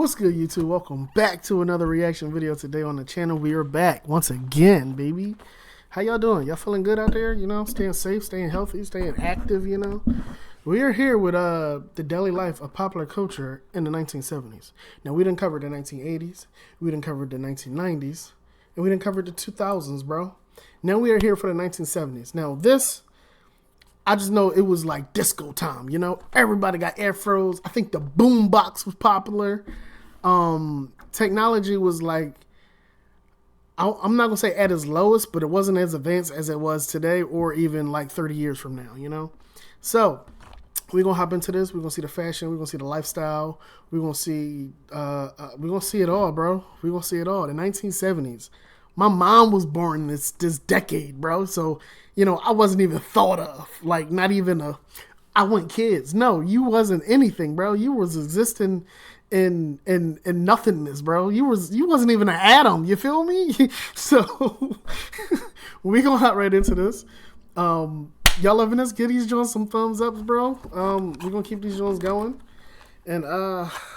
What's good, YouTube? Welcome back to another reaction video today on the channel. We are back once again, baby. How y'all doing? Y'all feeling good out there? You know, staying safe, staying healthy, staying active, you know? We are here with the daily life of popular culture in the 1970s. Now, we done covered the 1980s, we done covered the 1990s, and we done covered the 2000s, bro. Now we are here for the 1970s. Now, this, I just know it was like disco time, you know? Everybody got afros. I think the boom box was popular. Technology was like, I'm not gonna say at its lowest, but it wasn't as advanced as it was today or even like 30 years from now, you know? So we're gonna hop into this. We're gonna see the fashion, we're gonna see the lifestyle, we're gonna see it all, bro. We're gonna see it all. The 1970s. My mom was born this decade, bro. So, you know, I wasn't even thought of. Like, not even I want kids. No, you wasn't anything, bro. You was existing in nothingness, bro. You wasn't even an atom. You feel me? So we gonna hop right into this. Y'all loving this? Give these joints some thumbs up, bro. We're gonna keep these joints going. And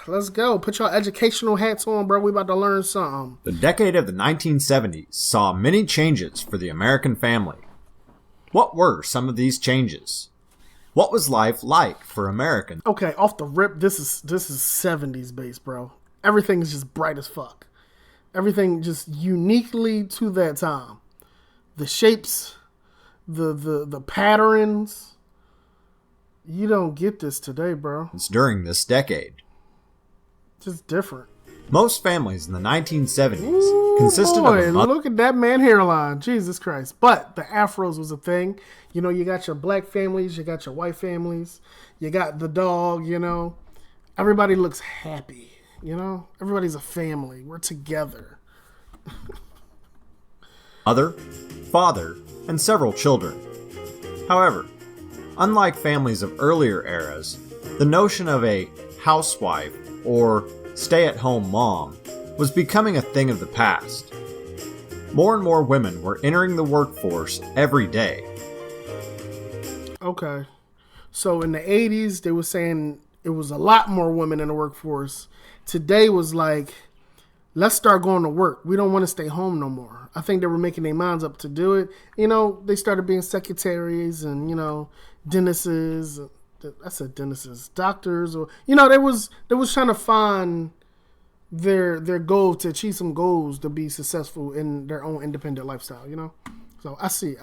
let's go. Put your educational hats on, bro. We about to learn something. The decade of the 1970s saw many changes for the American family. What were some of these changes? What was life like for Americans? Okay, off the rip, this is 70s based, bro. Everything is just bright as fuck. Everything just uniquely to that time. The shapes, the patterns. You don't get this today, bro. It's during this decade. Just different. Most families in the 1970s consisted of a mother. Look at that man hairline. Jesus Christ. But the afros was a thing. You know, you got your black families, you got your white families, you got the dog, you know. Everybody looks happy, you know. Everybody's a family. We're together. Mother, father, and several children. However, unlike families of earlier eras, the notion of a housewife or stay-at-home mom was becoming a thing of the past. More and more women were entering the workforce every day. Okay. So in the 80s, they were saying it was a lot more women in the workforce. Today was like, let's start going to work. We don't want to stay home no more. I think they were making their minds up to do it. You know, they started being secretaries and, you know, dentists. I said dentists, doctors, or, you know, they was trying to find their goal, to achieve some goals, to be successful in their own independent lifestyle, you know? So I see.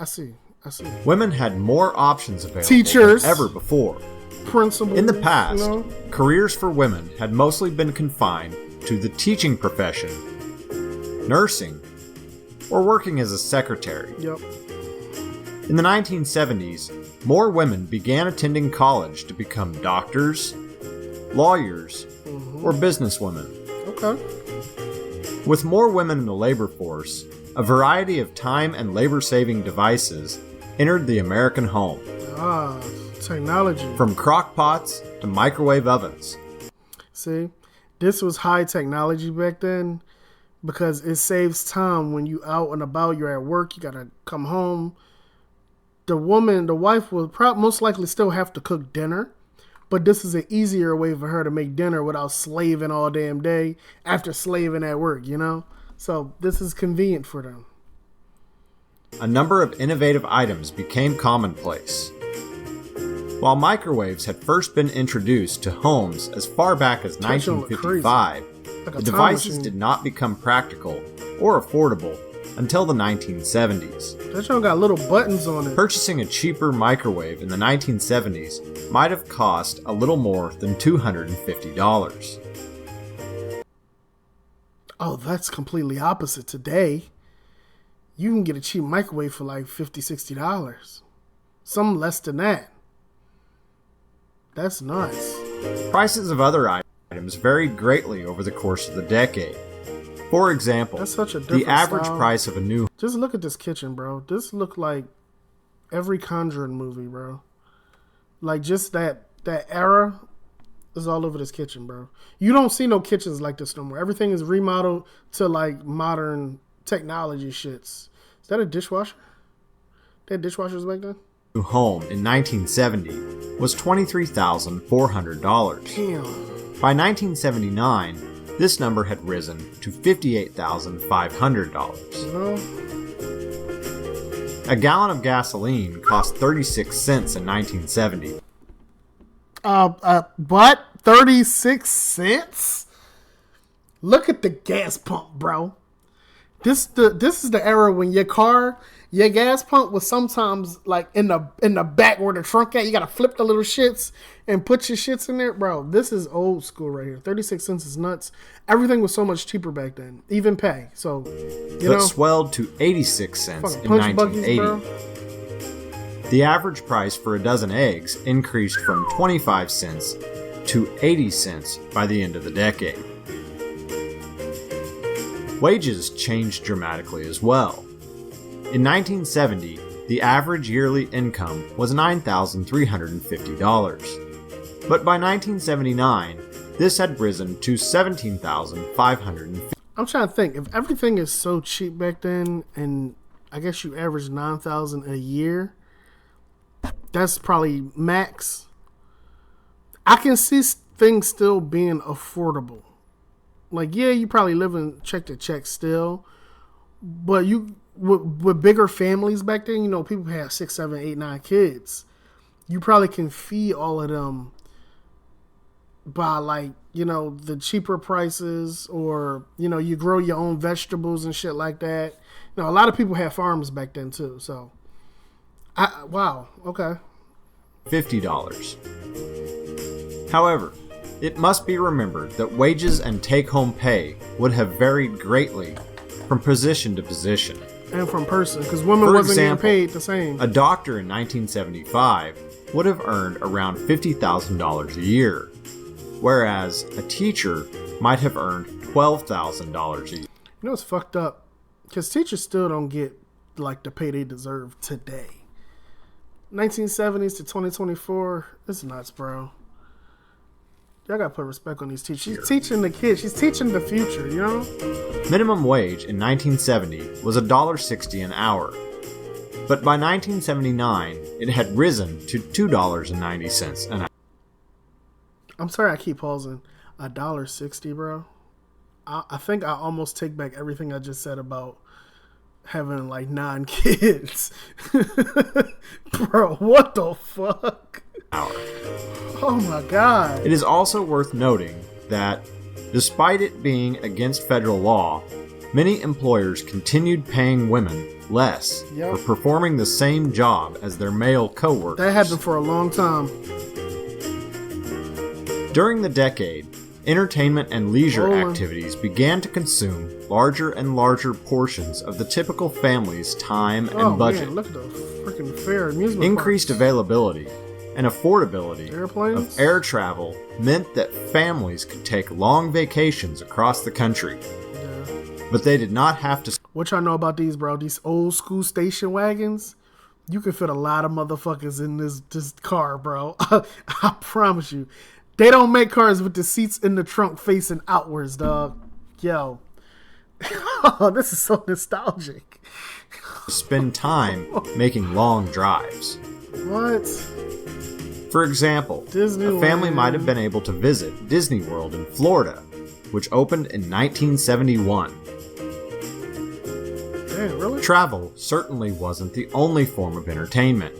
Women had more options available Teachers, than ever before. Principals. In the past, you know? Careers for women had mostly been confined to the teaching profession, nursing, or working as a secretary. Yep. In the 1970s, more women began attending college to become doctors, lawyers, or businesswomen. Okay. With more women in the labor force, a variety of time and labor-saving devices entered the American home. Technology. From crock pots to microwave ovens. See, this was high technology back then because it saves time when you out and about, you're at work, you gotta come home. The wife will most likely still have to cook dinner, but this is an easier way for her to make dinner without slaving all damn day after slaving at work, you know? So this is convenient for them. A number of innovative items became commonplace. While microwaves had first been introduced to homes as far back as 1955, the devices did not become practical or affordable until the 1970s. That one got little buttons on it. Purchasing a cheaper microwave in the 1970s might have cost a little more than $250. Oh, that's completely opposite today. You can get a cheap microwave for like $50, $60. Some less than that. That's nuts. Prices of other items varied greatly over the course of the decade. For example, that's such a the average style. price of a new... Just look at this kitchen, bro. This looked like every Conjuring movie, bro. Like, just that era is all over this kitchen, bro. You don't see no kitchens like this no more. Everything is remodeled to, like, modern technology shits. Is that a dishwasher? They had dishwashers back then? New home in 1970 was $23,400. Damn. By 1979, this number had risen to $58,500. You know? A gallon of gasoline cost 36 cents in 1970. What? 36 cents? Look at the gas pump, bro. This is the era when your gas pump was sometimes like in the back where the trunk at. You gotta flip the little shits and put your shits in there, bro. This is old school right here. 36 cents is nuts. Everything was so much cheaper back then, even pay. So, but swelled to 86 cents in 1980. Buggies, the average price for a dozen eggs increased from 25 cents to 80 cents by the end of the decade. Wages changed dramatically as well. In 1970, the average yearly income was $9,350. But by 1979, this had risen to $17,550. I'm trying to think, if everything is so cheap back then, and I guess you average $9,000 a year, that's probably max. I can see things still being affordable. Like, yeah, you probably living check to check still, but you with bigger families back then, you know, people had 6, 7, 8, 9 kids. You probably can feed all of them by, like, you know, the cheaper prices, or, you know, you grow your own vegetables and shit like that. You know, a lot of people had farms back then too. So, wow, okay. $50. However, it must be remembered that wages and take-home pay would have varied greatly from position to position. And from person, because women wasn't getting paid the same. A doctor in 1975 would have earned around $50,000 a year, whereas a teacher might have earned $12,000 a year. You know what's fucked up? Because teachers still don't get, like, the pay they deserve today. 1970s to 2024, it's nuts, bro. Y'all gotta put respect on these teachers. She's teaching the kids. She's teaching the future, you know? Minimum wage in 1970 was $1.60 an hour. But by 1979, it had risen to $2.90 an hour. I'm sorry I keep pausing. $1.60, bro. I think I almost take back everything I just said about having, like, 9 kids. Bro, what the fuck? Oh my god. It is also worth noting that, despite it being against federal law, many employers continued paying women less for performing the same job as their male co-workers. That happened for a long time. During the decade, entertainment and leisure activities began to consume larger and larger portions of the typical family's time and budget. Man, look at the freaking fair amusement Increased parks. Availability and affordability Airplanes? of air travel meant that families could take long vacations across the country. Yeah. But they did not have to... What y'all know about these, bro? These old school station wagons? You can fit a lot of motherfuckers in this car, bro. I promise you. They don't make cars with the seats in the trunk facing outwards, dog. Yo. Oh, this is so nostalgic. Spend time making long drives. What? For example, a family might have been able to visit Disney World in Florida, which opened in 1971. Damn, really? Travel certainly wasn't the only form of entertainment.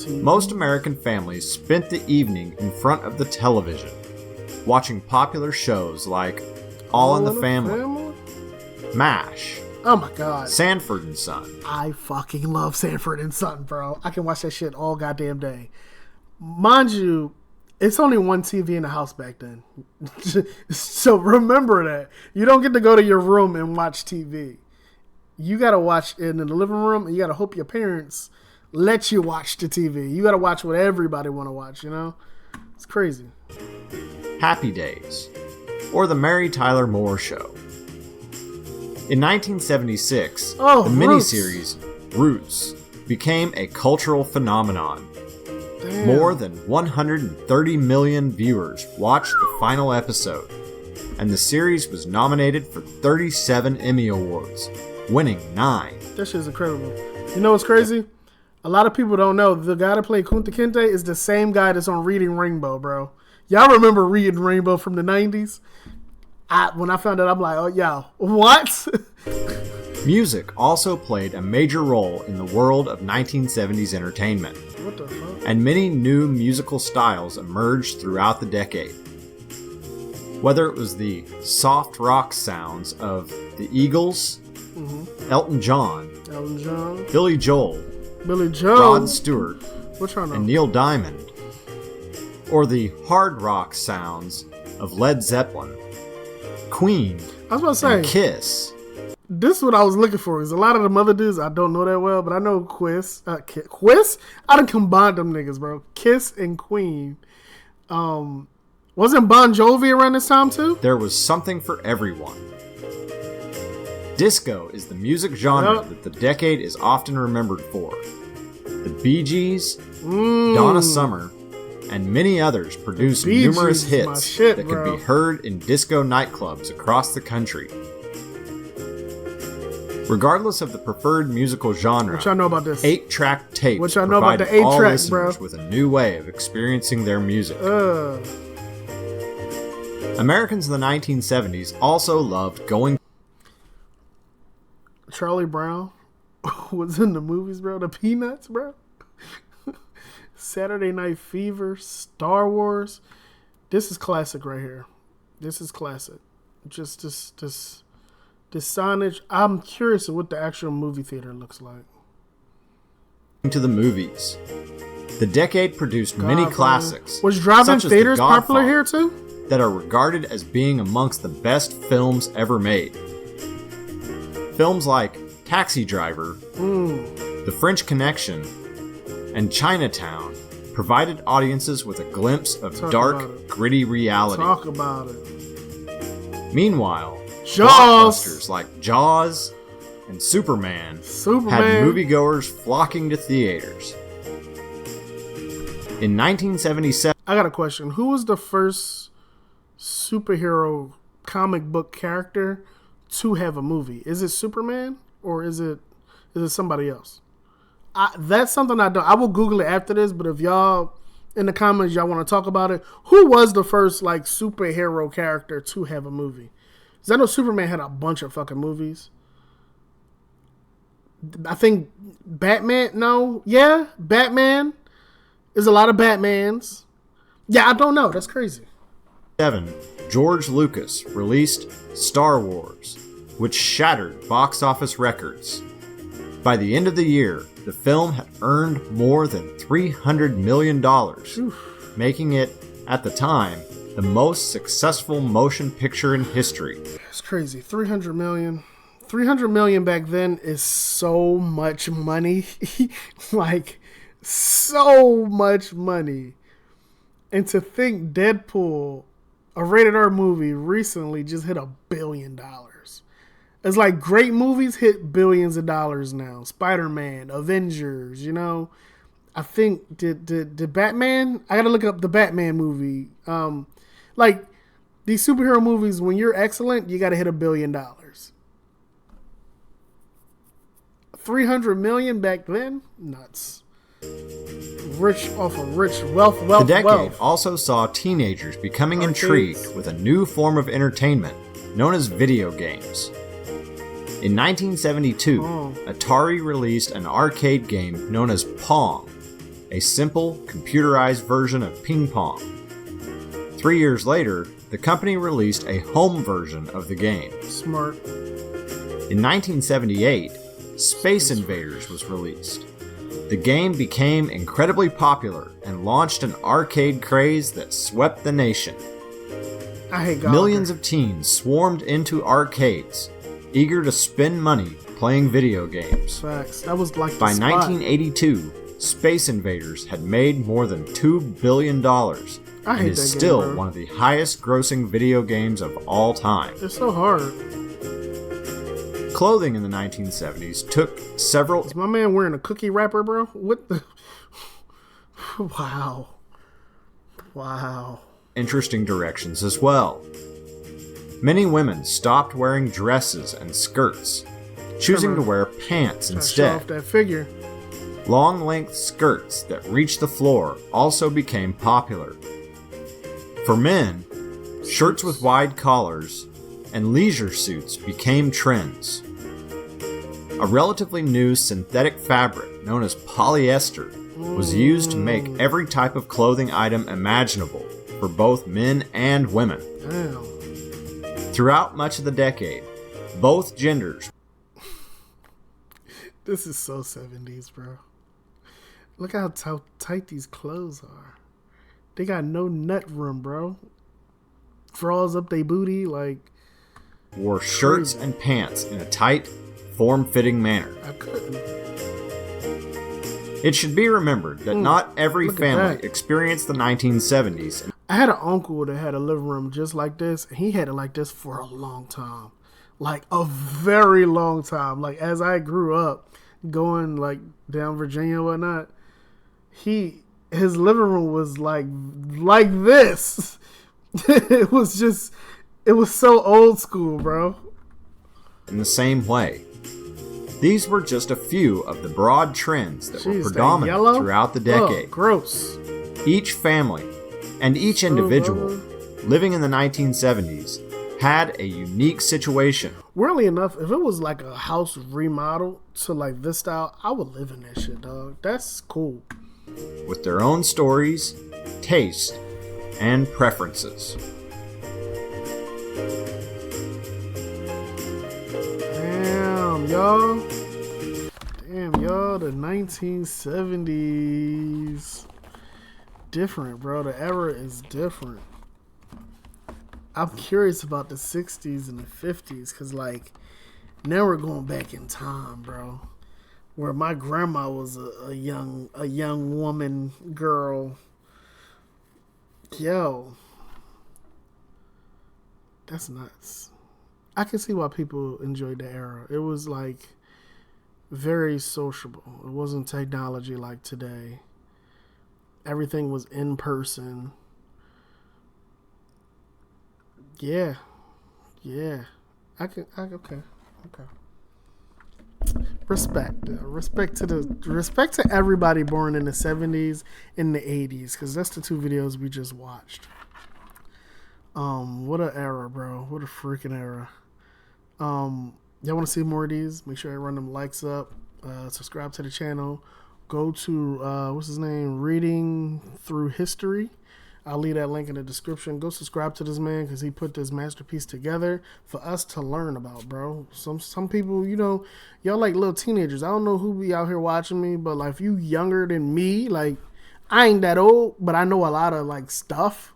Most American families spent the evening in front of the television, watching popular shows like All in the Family, MASH, oh my god, Sanford and Son. I fucking love Sanford and Son, bro. I can watch that shit all goddamn day. Mind you, it's only one TV in the house back then. So remember that. You don't get to go to your room and watch TV. You gotta watch it in the living room, and you gotta hope your parents let you watch the TV. You gotta watch what everybody wanna watch, you know? It's crazy. Happy Days, or The Mary Tyler Moore Show. In 1976, the miniseries Roots became a cultural phenomenon. Damn. More than 130 million viewers watched the final episode, and the series was nominated for 37 Emmy Awards, winning 9. That shit's incredible. You know what's crazy? A lot of people don't know the guy that played Kunta Kinte is the same guy that's on Reading Rainbow, bro. Y'all remember Reading Rainbow from the 90s? When I found out, I'm like, oh, yo, what? Music also played a major role in the world of 1970s entertainment, What the fuck? and many new musical styles emerged throughout the decade. Whether it was the soft rock sounds of the Eagles, Elton John, Elton John, Billy Joel, Billy Joel, Rod Stewart, Which one? and Neil Diamond, or the hard rock sounds of Led Zeppelin, Queen, I was about to say, and Kiss. this is what I was looking for. Because a lot of them other dudes I don't know that well, but I know Quiz. Quiz? I done combined them niggas, bro. Kiss and Queen. Wasn't Bon Jovi around this time too? There was something for everyone. Disco is the music genre that the decade is often remembered for. The Bee Gees, Donna Summer, and many others produced Bee numerous Gees is my hits shit, that bro. could be heard in disco nightclubs across the country. Regardless of the preferred musical genre, What y'all know about this? 8-track tapes What y'all know about provided the all 8-track, listeners bro? with a new way of experiencing their music. Uh, Americans in the 1970s also loved going Charlie Brown was in the movies, bro. The Peanuts, bro. Saturday Night Fever, Star Wars. This is classic right here. This is classic. Just this signage. I'm curious of what the actual movie theater looks like. to the movies. The decade produced many Godfather. classics. Was drive-in such as The theaters popular Godfather, here too? that are regarded as being amongst the best films ever made. Films like Taxi Driver, The French Connection, and Chinatown provided audiences with a glimpse of Talk about dark, it. gritty reality. Talk about it. Meanwhile, Jaws. blockbusters like Jaws and Superman had Superman. moviegoers flocking to theaters. In 1977, I got a question. Who was the first superhero comic book character to have a movie? Is it Superman or is it somebody else? That's something I don't. I will Google it after this. But if y'all in the comments y'all want to talk about it, who was the first like superhero character to have a movie? Because I know Superman had a bunch of fucking movies. I think Batman. No, yeah, Batman. There's a lot of Batmans. Yeah, I don't know. That's crazy. George Lucas released Star Wars, which shattered box office records. By the end of the year, the film had earned more than $300 million, making it, at the time, the most successful motion picture in history. It's crazy. 300 million. 300 million back then is so much money. Like, so much money. And to think Deadpool, a rated R movie, recently just hit $1 billion. It's like great movies hit billions of dollars now. Spider-Man, Avengers, you know. I think did Batman? I gotta look up the Batman movie. Like these superhero movies, when you're excellent, you gotta hit $1 billion. 300 million back then, nuts. Rich off of rich wealth. The decade also saw teenagers becoming Arcades. intrigued with a new form of entertainment known as video games. In 1972, Atari released an arcade game known as Pong, a simple, computerized version of ping pong. 3 years later, the company released a home version of the game. Smart. In 1978, Space Invaders was released. The game became incredibly popular and launched an arcade craze that swept the nation. I hate Gallagher. Millions of teens swarmed into arcades, eager to spend money playing video games. Facts. That was like the By spot. 1982, Space Invaders had made more than $2 billion and hate is that game, still bro. one of the highest grossing video games of all time. It's so hard. Clothing in the 1970s took several Is my man wearing a cookie wrapper, bro? What the? Wow. Wow. interesting directions as well. Many women stopped wearing dresses and skirts, choosing to wear pants Trying to show off instead. that figure. Long length skirts that reached the floor also became popular. For men, shirts with wide collars and leisure suits became trends. A relatively new synthetic fabric known as polyester was used to make every type of clothing item imaginable for both men and women. Damn. Throughout much of the decade, both genders. This is so 70s, bro. Look how tight these clothes are. They got no nut room, bro. Froze up they booty, like. Wore shirts and pants in a tight, form-fitting manner. I couldn't. It should be remembered that not every family experienced the 1970s. I had an uncle that had a living room just like this. And he had it like this for a long time. Like a very long time. Like as I grew up, going like down Virginia and whatnot, his living room was like this. It was so old school, bro. In the same way, these were just a few of the broad trends that were predominant throughout the decade. Oh, gross. Each family and each individual living in the 1970s had a unique situation. Weirdly enough, if it was like a house remodeled to like this style, I would live in that shit, dog. That's cool. With their own stories, taste, and preferences. Damn, y'all, the 1970s. Different, bro. The era is different. I'm curious about the 60s and the 50s because, like, now we're going back in time, bro. Where my grandma was a young woman, girl. Yo. That's nuts. I can see why people enjoyed the era. It was like very sociable. It wasn't technology like today. Everything was in person. Yeah. Okay. Respect to everybody born in the 70s and the 80s, because that's the two videos we just watched. What an era, bro. What a freaking era. Y'all want to see more of these? Make sure you run them likes up. Subscribe to the channel. Go to what's his name? Reading Through History. I'll leave that link in the description. Go subscribe to this man because he put this masterpiece together for us to learn about, bro. Some people, you know, y'all like little teenagers. I don't know who be out here watching me, but like if you younger than me, like I ain't that old, but I know a lot of like stuff.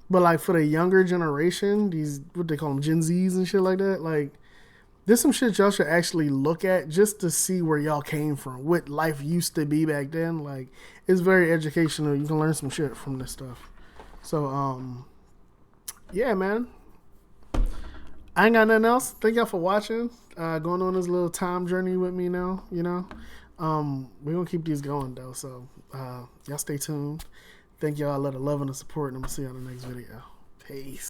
But like for the younger generation, these what they call them Gen Zs and shit like that, like there's some shit y'all should actually look at just to see where y'all came from, what life used to be back then. Like it's very educational. You can learn some shit from this stuff. So yeah, man. I ain't got nothing else. Thank y'all for watching. Going on this little time journey with me now, you know. We're gonna keep these going though, so y'all stay tuned. Thank y'all a lot of love and the support, and I'm gonna see you on the next video. Peace.